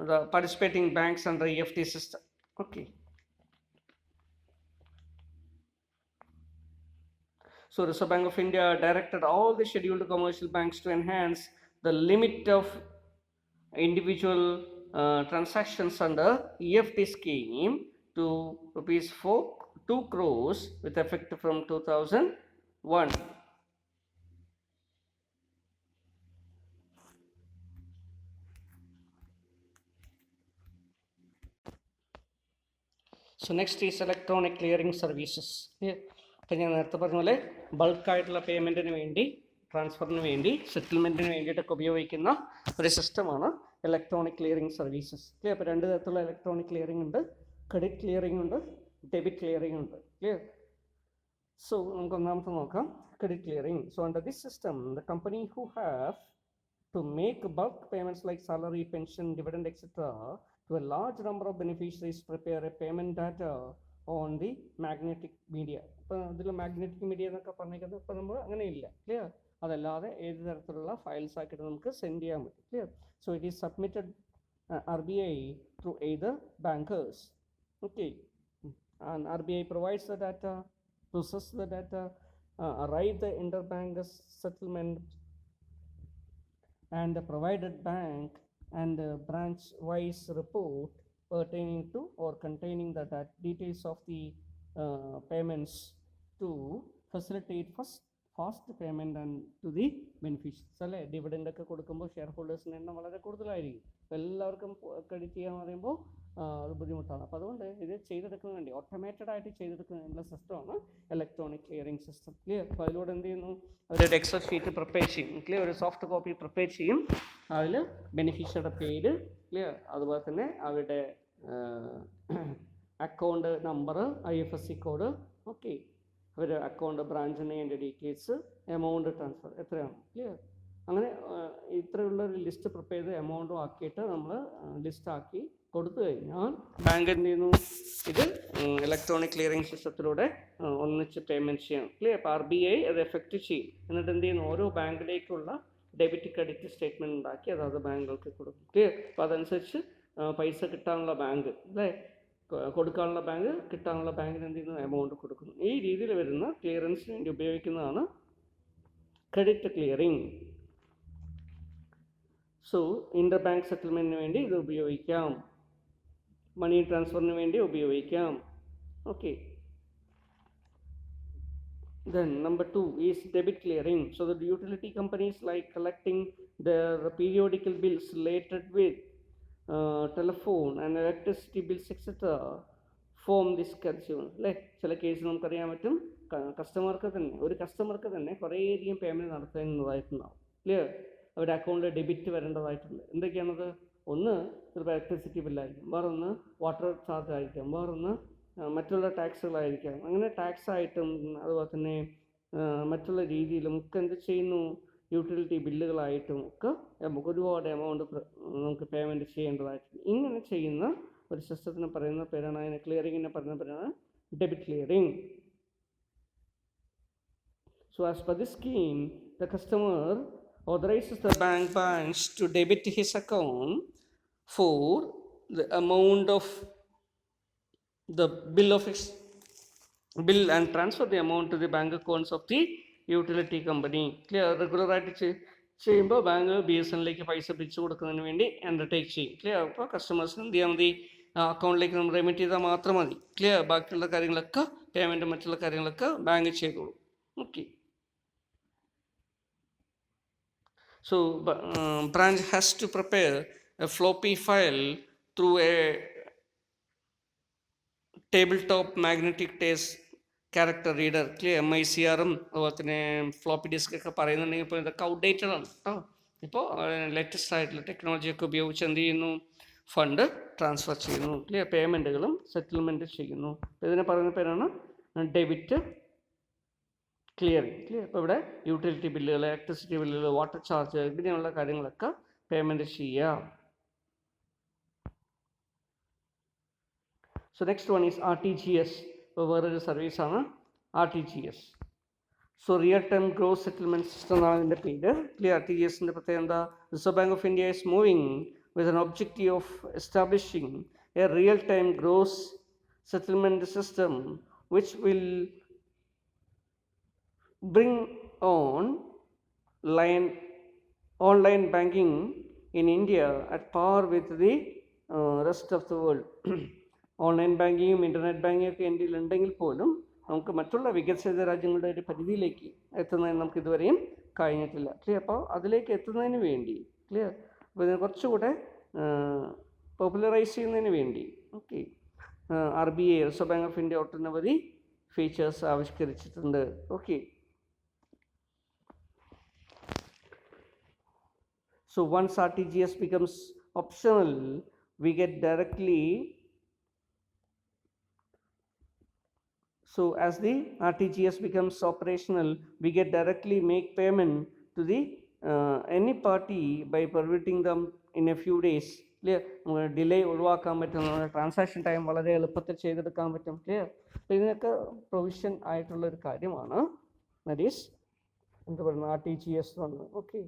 the participating banks under EFT system. Okay. So Reserve Bank of India directed all the scheduled commercial banks to enhance the limit of individual transactions under EFT scheme to rupees 2 crores with effect from 2001. So next is electronic clearing services. അപ്പോൾ ഞാൻ നേരത്തെ പറഞ്ഞ പോലെ ബൾക്കായിട്ടുള്ള പേയ്മെൻറ്റിന് വേണ്ടി, ട്രാൻസ്ഫറിന് വേണ്ടി, സെറ്റിൽമെൻറ്റിന് വേണ്ടിയിട്ടൊക്കെ ഉപയോഗിക്കുന്ന ഒരു സിസ്റ്റമാണ് ഇലക്ട്രോണിക് ക്ലിയറിംഗ് സർവീസസ്. ക്ലിയർ? അപ്പോൾ 2 തരത്തിലുള്ള ഇലക്ട്രോണിക് ക്ലിയറിംഗ് ഉണ്ട്. ക്രെഡിറ്റ് ക്ലിയറിംഗ് ഉണ്ട്, ഡെബിറ്റ് ക്ലിയറിംഗ് ഉണ്ട്. ക്ലിയർ? സോ നമുക്ക് ഒന്നാമത്തെ നോക്കാം, credit clearing. So under this system the company who have to make bulk payments like salary, pension, dividend, etc. to a large number of beneficiaries prepare a payment data on the magnetic media. ഇപ്പോൾ ഇതിൽ magnetic media എന്നൊക്കെ പറഞ്ഞിരിക്കുന്നത് ഇപ്പോൾ നമ്മൾ അങ്ങനെയില്ല. Clear? അതല്ലാതെ ഏത് തരത്തിലുള്ള ഫയൽസ് ആക്കിയിട്ട് നമുക്ക് സെൻഡ് ചെയ്യാൻ പറ്റും. Clear? So it is submitted RBI through either bankers. Okay. And RBI provides the data, process the data, arrive the interbank settlement, and the provided bank and branch wise report pertaining to or containing the details of the payments to facilitate fast payment and to the beneficiaries. അല്ലേ? Dividend ഒക്കെ കൊടുക്കുമ്പോൾ share ഹോൾഡേഴ്സിന് എണ്ണം വളരെ കൂടുതലായിരിക്കും. അപ്പോൾ എല്ലാവർക്കും credit ചെയ്യാൻ പറയുമ്പോൾ അത് ബുദ്ധിമുട്ടാണ്. അപ്പോൾ അതുകൊണ്ട് ഇത് ചെയ്തെടുക്കുന്നതിന് വേണ്ടി ഓട്ടോമേറ്റഡ് ആയിട്ട് ചെയ്തെടുക്കുന്നതിനുള്ള സിസ്റ്റമാണ് ഇലക്ട്രോണിക് ക്ലിയറിംഗ് സിസ്റ്റം. ക്ലിയർ? അപ്പോൾ അതിലൂടെ എന്ത് ചെയ്യുന്നു? അവരൊരു എക്സൽ ഷീറ്റ് പ്രിപ്പയർ ചെയ്യും. ക്ലിയർ? ഒരു സോഫ്റ്റ് കോപ്പി പ്രിപ്പയർ ചെയ്യും. അതിൽ ബെനിഫിഷ്യറിയുടെ പേര്, ക്ലിയർ, അതുപോലെ തന്നെ അവരുടെ account number, IFSC code, okay, അവർ അക്കൗണ്ട് ബ്രാഞ്ച് നെയിൻ്റെ ഡീറ്റെയിൽസ്, എമൗണ്ട് ട്രാൻസ്ഫർ എത്രയാണ്. ക്ലിയർ? അങ്ങനെ ഇത്രയുള്ള ഒരു ലിസ്റ്റ് പ്രിപ്പയർ ചെയ്ത് എമൗണ്ടും ആക്കിയിട്ട് നമ്മൾ ലിസ്റ്റാക്കി കൊടുത്തു കഴിഞ്ഞാൽ ബാങ്ക് എന്ത് ചെയ്യുന്നു? ഇത് ഇലക്ട്രോണിക് ക്ലിയറിംഗ് സിസ്റ്റത്തിലൂടെ ഒന്നിച്ച് പേയ്മെൻറ്റ് ചെയ്യണം. ക്ലിയർ? അപ്പോൾ RBI അത് എഫക്റ്റ് ചെയ്യും. എന്നിട്ട് എന്ത് ചെയ്യുന്നു? ഓരോ ബാങ്കിലേക്കുള്ള ഡെബിറ്റ് ക്രെഡിറ്റ് സ്റ്റേറ്റ്മെൻറ്റ് ഉണ്ടാക്കി അതാത് ബാങ്കുകൾക്ക് കൊടുക്കും. ക്ലിയർ? അപ്പോൾ അതനുസരിച്ച് പൈസ കിട്ടാനുള്ള ബാങ്ക്, അല്ലേ, കൊടുക്കാനുള്ള ബാങ്ക്, കിട്ടാനുള്ള ബാങ്കിന് എന്ത് ചെയ്യുന്നു? എമൗണ്ട് കൊടുക്കുന്നു. ഈ രീതിയിൽ വരുന്ന ക്ലിയറൻസിന് വേണ്ടി ഉപയോഗിക്കുന്നതാണ് credit clearing. So inter bank സെറ്റിൽമെൻറ്റിന് വേണ്ടി ഇത് ഉപയോഗിക്കാം, മണി ട്രാൻസ്ഫറിന് വേണ്ടി ഉപയോഗിക്കാം. Okay. Then number 2 is debit clearing. So the utility companies like collecting their periodical bills related with telephone and electricity bills etc. form this schedule. അല്ലേ? ചില case നമുക്കറിയാൻ പറ്റും, ഒരു കസ്റ്റമർക്ക് തന്നെ കുറേയധികം പേയ്മെൻറ്റ് നടത്തേണ്ടതായിട്ടുണ്ടാവും. ക്ലിയർ? അവരുടെ അക്കൗണ്ടിൽ ഡെബിറ്റ് വരേണ്ടതായിട്ടുണ്ട്. എന്തൊക്കെയാണത്? ഒന്ന് ചിലപ്പോൾ ഇലക്ട്രിസിറ്റി ബില്ലായിരിക്കും, വേറൊന്ന് വാട്ടർ ചാർജ് ആയിരിക്കാം, വേറൊന്ന് മറ്റുള്ള ടാക്സുകളായിരിക്കാം. അങ്ങനെ ടാക്സ് ആയിട്ടും അതുപോലെ തന്നെ മറ്റുള്ള രീതിയിലും ഒക്കെ എന്ത് ചെയ്യുന്നു? യൂട്ടിലിറ്റി ബില്ലുകളായിട്ടും ഒക്കെ നമുക്ക് ഒരുപാട് എമൗണ്ട് നമുക്ക് പേയ്മെൻറ്റ് ചെയ്യേണ്ടതായിട്ടുണ്ട്. ഇങ്ങനെ ചെയ്യുന്ന ഒരു സിസ്റ്റത്തിന് പറയുന്ന പേരാണ്, അതിനെ ക്ലിയറിങ്ങിനെ പറയുന്ന പേരാണ് debit clearing. So as per this scheme, the customer authorizes the branch to debit his account for the amount of the bill and transfer the amount to the bank accounts of the utility company. Clear? Regular ആയിട്ട് ചെയ്യുമ്പോൾ bank BSNL-ലേക്ക് പൈസ പിരിച്ചു കൊടുക്കുന്നതിന് വേണ്ടി undertake ചെയ്യും. Clear? അപ്പോൾ കസ്റ്റമേഴ്സിന് എന്ത് ചെയ്യാൻ മതി? അക്കൗണ്ടിലേക്ക് നമ്മൾ റെമിറ്റ് ചെയ്താൽ മാത്രം മതി. ക്ലിയർ? ബാക്കിയുള്ള കാര്യങ്ങളൊക്കെ പേയ്മെൻറ്റ് മറ്റുള്ള കാര്യങ്ങളൊക്കെ ബാങ്ക് ചെയ്തോളൂ. Okay. So branch has to prepare a floppy file through a tabletop magnetic tape character reader. Clear? MICRM അതുപോലെ തന്നെ ഫ്ലോപ്പി ഡിസ്ക് ഒക്കെ പറയുന്നുണ്ടെങ്കിൽ ഇപ്പോൾ ഇതൊക്കെ ഔട്ട്ഡേറ്റഡ് ആണ് കേട്ടോ. ഇപ്പോൾ ലേറ്റസ്റ്റ് ആയിട്ടുള്ള ടെക്നോളജിയൊക്കെ ഉപയോഗിച്ച് എന്ത് ചെയ്യുന്നു? ഫണ്ട് ട്രാൻസ്ഫർ ചെയ്യുന്നു. ക്ലിയർ? പേയ്മെൻറ്റുകളും സെറ്റിൽമെൻറ്റ് ചെയ്യുന്നു. ഇതിനെ പറയുന്ന പേരാണ് ഡെബിറ്റ് ക്ലിയറിംഗ്. ക്ലിയർ? അപ്പോൾ ഇവിടെ യൂട്ടിലിറ്റി ബില്ലുകൾ, ഇലക്ട്രിസിറ്റി ബില്ലുകൾ, വാട്ടർ ചാർജ്, ഇങ്ങനെയുള്ള കാര്യങ്ങളൊക്കെ പേയ്മെൻറ്റ് ചെയ്യാം. So next one is RTGS. ഇപ്പോൾ വേറൊരു സർവീസാണ് RTGS. So real time gross settlement system എന്നാണ് ഇതിൻ്റെ പേര്. ക്ലിയർ? RTGSൻ്റെ പ്രത്യേകത എന്താ? Reserve bank of India is moving with an objective of establishing a real time gross settlement system which will bring on online banking in India at par with the rest of the world. Online ബാങ്കിങ്ങും internet ബാങ്കിങ്ങും ഒക്കെ ഇന്ത്യയിൽ ഉണ്ടെങ്കിൽ പോലും നമുക്ക് മറ്റുള്ള വികസിത രാജ്യങ്ങളുടെ ഒരു പരിധിയിലേക്ക് എത്തുന്നതിന് നമുക്ക് ഇതുവരെയും കഴിഞ്ഞിട്ടില്ല. ക്ലിയർ? അപ്പോൾ അതിലേക്ക് എത്തുന്നതിന് വേണ്ടി, ക്ലിയർ, അപ്പോൾ ഇതിനെ കുറച്ചുകൂടെ പോപ്പുലറൈസ് ചെയ്യുന്നതിന് വേണ്ടി okay RBI reserve bank of India ഒട്ടനവധി ഫീച്ചേഴ്സ് ആവിഷ്കരിച്ചിട്ടുണ്ട്. Okay. So once RTGS becomes optional, we get directly. So as the RTGS becomes operational, we get directly make payment to the any party by permitting them in a few days. Clear. നമുക്ക് delay ഒഴിവാക്കാൻ പറ്റും, നമ്മുടെ transaction time വളരെ എളുപ്പത്തിൽ ചെയ്തെടുക്കാൻ പറ്റും. Clear. അപ്പോൾ ഇതിനൊക്കെ പ്രൊവിഷൻ ആയിട്ടുള്ളൊരു കാര്യമാണ്. ദാറ്റ് ഈസ് എന്താ പറയുന്നത്, RTGS വന്ന്. Okay.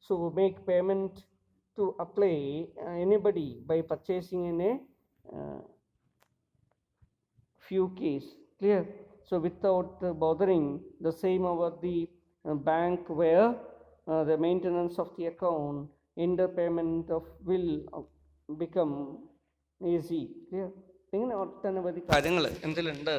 So make payment to apply anybody by purchasing in a few keys. Clear. So without bothering the same over the bank where the maintenance of the account in the payment of will become easy. Clear. ഇങ്ങനെ ഒട്ടനവധി കാര്യങ്ങൾ എന്തിലുണ്ട്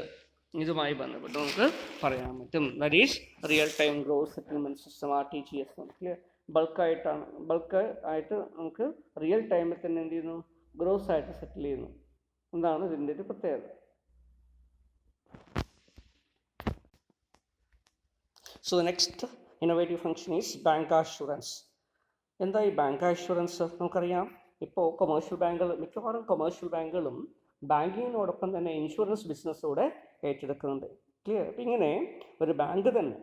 ഇതുമായി ബന്ധപ്പെട്ട് നമുക്ക് പറയാൻ പറ്റും. That is real time gross settlement system, RTGS. Clear. Bulk ആയിട്ട് നമുക്ക് റിയൽ ടൈമിൽ തന്നെ എന്ത് ചെയ്യുന്നു, ഗ്രോസ് ആയിട്ട് സെറ്റിൽ ചെയ്യുന്നു. എന്താണ് ഇതിൻ്റെ ഒരു പ്രത്യേകത. So the next innovative function is bank assurance. എന്താ ഈ ബാങ്ക് അഷുറൻസ്? നമുക്കറിയാം, ഇപ്പോൾ മിക്കവാറും കൊമേഴ്ഷ്യൽ ബാങ്കുകളും ബാങ്കിങ്ങിനോടൊപ്പം തന്നെ ഇൻഷുറൻസ് ബിസിനസ്സൂടെ ഏറ്റെടുക്കുന്നുണ്ട്. ക്ലിയർ. അപ്പം ഇങ്ങനെ ഒരു ബാങ്ക് തന്നെ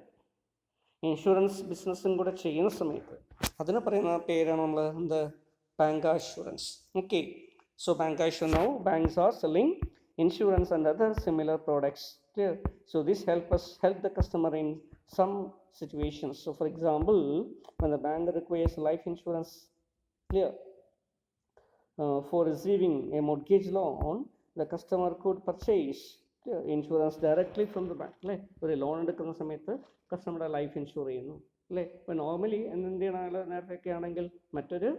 ഇൻഷുറൻസ് ബിസിനസ്സും കൂടെ ചെയ്യുന്ന സമയത്ത് അതിന് പറയുന്ന പേരാണ് നമ്മൾ എന്ത്, bank assurance. Okay. So bank assurance, now banks are selling insurance and other similar products. Clear. So this help the customer in some situations. So for example, when the bank requires life insurance, clear, for receiving a mortgage loan, the customer could purchase insurance directly from the bank. അല്ലേ, ഒരു loan എടുക്കുന്ന സമയത്ത് കസ്റ്റമറുടെ life insure ചെയ്യുന്നു. അല്ലേ. ഇപ്പോൾ normally എന്ത് ചെയ്യണമെങ്കിൽ നേരത്തെയൊക്കെ ആണെങ്കിൽ മറ്റൊരു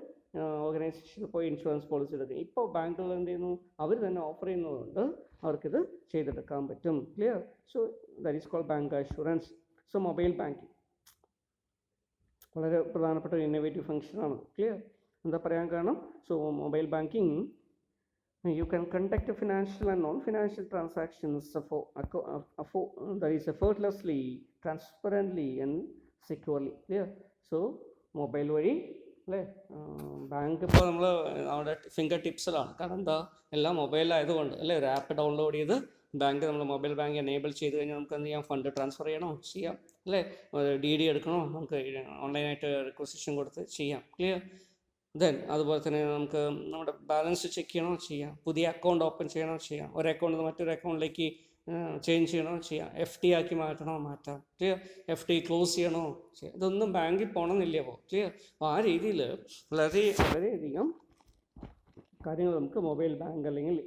ഓർഗനൈസേഷനിൽ പോയി ഇൻഷുറൻസ് പോളിസി എടുക്കും. ഇപ്പോൾ ബാങ്കുകൾ എന്ത് ചെയ്യുന്നു, അവർ തന്നെ ഓഫർ ചെയ്യുന്നതുകൊണ്ട് അവർക്കിത് ചെയ്തെടുക്കാൻ പറ്റും. Clear. So that is called bank assurance. So mobile banking വളരെ പ്രധാനപ്പെട്ട ഒരു ഇന്നോവേറ്റീവ് ഫംഗ്ഷനാണ്. ക്ലിയർ. എന്താ പറയാൻ കാരണം, so mobile banking you can conduct financial and non-financial transactions that is effortlessly, transparently and securely. Clear. So mobile വഴി അല്ലേ, bank ഇപ്പോൾ നമ്മൾ നമ്മുടെ ഫിംഗർ ടിപ്സിലാണ്. കാരണം എന്താ, എല്ലാം മൊബൈലായതുകൊണ്ട് അല്ലേ. ഒരു ആപ്പ് ഡൗൺലോഡ് ചെയ്ത് ബാങ്ക് നമ്മൾ മൊബൈൽ ബാങ്ക് എനേബിൾ ചെയ്ത് കഴിഞ്ഞാൽ നമുക്ക് എന്ത് ചെയ്യാം, ഫണ്ട് ട്രാൻസ്ഫർ ചെയ്യണോ ചെയ്യാം. അല്ലേ, DD എടുക്കണോ നമുക്ക് ഓൺലൈനായിട്ട് റിക്വസിഷൻ കൊടുത്ത് ചെയ്യാം. ക്ലിയർ. ദെൻ അതുപോലെ തന്നെ നമുക്ക് നമ്മുടെ ബാലൻസ് ചെക്ക് ചെയ്യണോ ചെയ്യാം, പുതിയ അക്കൗണ്ട് ഓപ്പൺ ചെയ്യണോ ചെയ്യാം, ഒരു അക്കൗണ്ടിൽ നിന്ന് മറ്റൊരു അക്കൗണ്ടിലേക്ക് ചേഞ്ച് ചെയ്യണോ ചെയ്യാം, FD ആക്കി മാറ്റണോ മാറ്റാം. ക്ലിയർ. FD ക്ലോസ് ചെയ്യണോ ചെയ്യാം. ഇതൊന്നും ബാങ്കിൽ പോകണമെന്നില്ല. അപ്പോൾ ക്ലിയർ. അപ്പോൾ ആ രീതിയിൽ വളരെയധികം കാര്യങ്ങൾ നമുക്ക് മൊബൈൽ ബാങ്ക് അല്ലെങ്കിൽ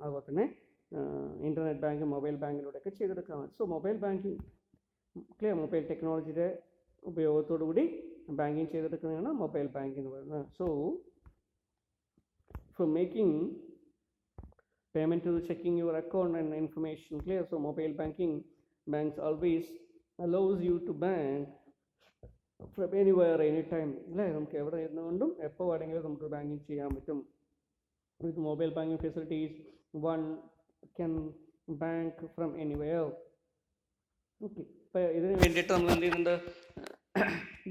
അതുപോലെ തന്നെ ഇൻ്റർനെറ്റ് ബാങ്ക് മൊബൈൽ ബാങ്കിലൂടെയൊക്കെ ചെയ്തെടുക്കാൻ പറ്റും. So mobile banking, clear, mobile ടെക്നോളജിയുടെ ഉപയോഗത്തോടു കൂടി ബാങ്കിങ് ചെയ്തെടുക്കുന്നതാണ് മൊബൈൽ ബാങ്കിങ് എന്ന് പറയുന്നത്. So for making payment to checking your account and information. Clear. So mobile banks always allows you to bank from anywhere anytime. അല്ലേ, നമുക്ക് എവിടെ ഇരുന്നുകൊണ്ടും എപ്പോൾ വേണമെങ്കിലും നമുക്ക് ബാങ്കിങ് ചെയ്യാൻ പറ്റും. With mobile banking facilities one can bank from anywhere. Okay. ഇപ്പോൾ ഇതിന് വേണ്ടിയിട്ട് നമ്മൾ എന്ത് ചെയ്യുന്നുണ്ട്,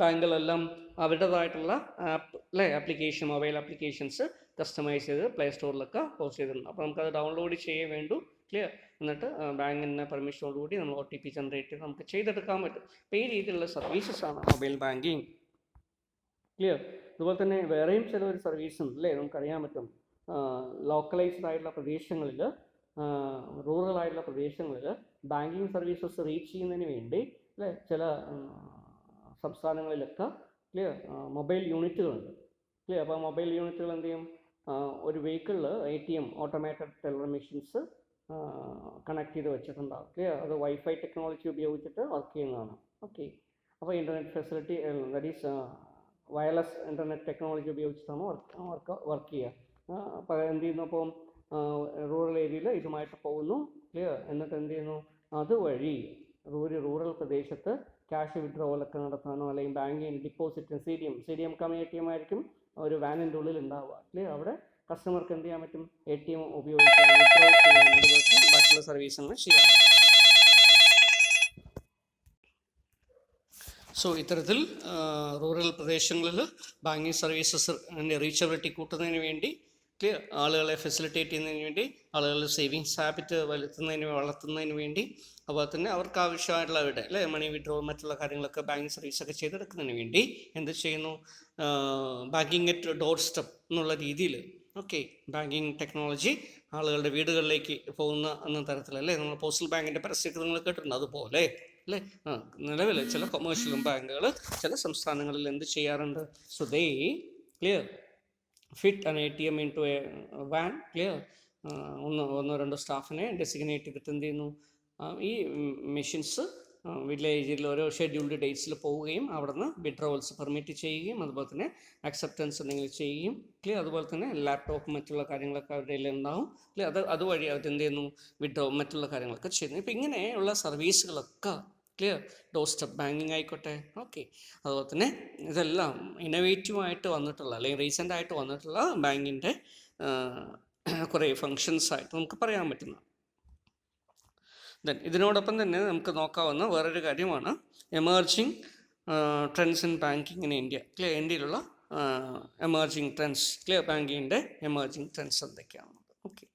ബാങ്കുകളെല്ലാം അവരുടേതായിട്ടുള്ള ആപ്പ് അല്ലേ ആപ്ലിക്കേഷൻ, മൊബൈൽ ആപ്ലിക്കേഷൻസ് കസ്റ്റമൈസ് ചെയ്ത് പ്ലേ സ്റ്റോറിലൊക്കെ പോസ്റ്റ് ചെയ്തിട്ടുണ്ട്. അപ്പോൾ നമുക്കത് ഡൗൺലോഡ് ചെയ്യേ വേണ്ടു. ക്ലിയർ. എന്നിട്ട് ബാങ്കിൻ്റെ പെർമിഷനോടുകൂടി നമ്മൾ OTP ജനറേറ്റ് ചെയ്ത് നമുക്ക് ചെയ്തെടുക്കാൻ പറ്റും. അപ്പോൾ ഈ രീതിയിലുള്ള സർവീസസാണ് മൊബൈൽ ബാങ്കിങ്. ക്ലിയർ. അതുപോലെ തന്നെ വേറെയും ചില ഒരു സർവീസും അല്ലേ നമുക്കറിയാൻ പറ്റും. ലോക്കലൈസ്ഡ് ആയിട്ടുള്ള പ്രദേശങ്ങളിൽ, റൂറൽ ആയിട്ടുള്ള പ്രദേശങ്ങളിൽ ബാങ്കിങ് സർവീസസ് റീച്ച് ചെയ്യുന്നതിന് വേണ്ടി അല്ലേ ചില സംസ്ഥാനങ്ങളിലൊക്കെ ക്ലിയർ മൊബൈൽ യൂണിറ്റുകളുണ്ട്. ക്ലിയർ. അപ്പോൾ മൊബൈൽ യൂണിറ്റുകൾ എന്ത് ചെയ്യും, ഒരു വെഹിക്കിളിൽ ATM automated teller machines connect ചെയ്ത് വെച്ചിട്ടുണ്ടാകും. ക്ലിയർ. അത് വൈഫൈ ടെക്നോളജി ഉപയോഗിച്ചിട്ട് വർക്ക് ചെയ്യുന്നതാണ്. ഓക്കെ. അപ്പോൾ internet facility that is wireless internet technology ഉപയോഗിച്ചിട്ടാണ് വർക്ക് ചെയ്യുക. അപ്പോൾ എന്ത് ചെയ്യുന്നു, അപ്പോൾ റൂറൽ ഏരിയയിൽ ഇതുമായിട്ട് പോകുന്നു. ക്ലിയർ. എന്നിട്ട് എന്ത് ചെയ്യുന്നു, അതുവഴി റൂറൽ പ്രദേശത്ത് ക്യാഷ് വിഡ്രോവലൊക്കെ നടത്താനോ അല്ലെങ്കിൽ ബാങ്കിങ് ഡിപ്പോസിറ്റ് CDM ATM ആയിരിക്കും ഒരു വാനിൻ്റെ ഉള്ളിൽ ഉണ്ടാവുക. ക്ലിയർ. അവിടെ കസ്റ്റമർക്ക് എന്ത് ചെയ്യാൻ പറ്റും, ATM ഉപയോഗിച്ച് വിഡ്രോ ചെയ്യാൻ, അതുപോലെ ബാക്കിയുള്ള സർവീസുകൾ ചെയ്യാം. സോ ഇത്തരത്തിൽ റൂറൽ പ്രദേശങ്ങളിൽ ബാങ്കിങ് സർവീസസ് റീച്ചബിലിറ്റി കൂട്ടുന്നതിന് വേണ്ടി, ക്ലിയർ, ആളുകളെ ഫെസിലിറ്റേറ്റ് ചെയ്യുന്നതിന് വേണ്ടി, ആളുകളുടെ സേവിങ്സ് ഹാബിറ്റ് വളർത്തുന്നതിന് വേണ്ടി, അതുപോലെ തന്നെ അവർക്ക് ആവശ്യമായിട്ടുള്ള അവരുടെ അല്ലേ മണി വിഡ്രോ മറ്റുള്ള കാര്യങ്ങളൊക്കെ ബാങ്കിങ് സർവീസൊക്കെ ചെയ്തെടുക്കുന്നതിന് വേണ്ടി എന്ത് ചെയ്യുന്നു, ബാങ്കിങ് അറ്റ് ഡോർ സ്റ്റെപ്പ് എന്നുള്ള രീതിയിൽ ഓക്കെ, ബാങ്കിങ് ടെക്നോളജി ആളുകളുടെ വീടുകളിലേക്ക് പോകുന്ന എന്ന തരത്തിലല്ലേ നമ്മൾ പോസ്റ്റൽ ബാങ്കിൻ്റെ പരസ്യമൊക്കെ നിങ്ങൾ കേട്ടിട്ടുണ്ട്, അതുപോലെ അല്ലേ. നിലവിൽ ചില കൊമേഴ്ഷ്യൽ ബാങ്കുകൾ ചില സംസ്ഥാനങ്ങളിൽ എന്ത് ചെയ്യാറുണ്ട്? So they clear fit an ATM into a van, clear. ഒന്നോ രണ്ടോ സ്റ്റാഫിനെ ഡെസിഗ്നേറ്റ് ചെയ്തിട്ട് എന്ത് ചെയ്യുന്നു, ഈ മെഷീൻസ് വില്ലേജിൽ ഓരോ ഷെഡ്യൂൾഡ് ഡേറ്റ്സിൽ പോവുകയും അവിടുന്ന് വിഡ്രോവൽസ് പെർമിറ്റ് ചെയ്യുകയും അതുപോലെ തന്നെ അക്സെപ്റ്റൻസ് എന്തെങ്കിലും ചെയ്യുകയും ക്ലിയർ. അതുപോലെ തന്നെ ലാപ്ടോപ്പ് മറ്റുള്ള കാര്യങ്ങളൊക്കെ അവരുടെ കയ്യിൽ ഉണ്ടാവും ക്ലിയർ. അതുവഴി അവർ എന്ത് ചെയ്യുന്നു, വിഡ്രോ മറ്റുള്ള കാര്യങ്ങളൊക്കെ ചെയ്യുന്നു. ഇപ്പം ഇങ്ങനെയുള്ള സർവീസുകളൊക്കെ ക്ലിയർ, ഡോർ സ്റ്റെപ്പ് ബാങ്കിങ് ആയിക്കോട്ടെ. ഓക്കെ, അതുപോലെ തന്നെ ഇതെല്ലാം ഇന്നോവേറ്റീവായിട്ട് വന്നിട്ടുള്ള അല്ലെങ്കിൽ റീസെൻ്റ് ആയിട്ട് വന്നിട്ടുള്ള ബാങ്കിൻ്റെ കുറേ ഫങ്ഷൻസ് ആയിട്ട് നമുക്ക് പറയാൻ പറ്റുന്ന. ദെൻ ഇതിനോടൊപ്പം തന്നെ നമുക്ക് നോക്കാവുന്ന വേറൊരു കാര്യമാണ് emerging trends in banking in India. Clear, ഇന്ത്യയിലുള്ള എമേർജിങ് ട്രെൻഡ്സ്, ക്ലിയർ ബാങ്കിങ്ങിൻ്റെ എമേർജിങ് ട്രെൻഡ്സ് എന്തൊക്കെയാണ്. ഓക്കെ.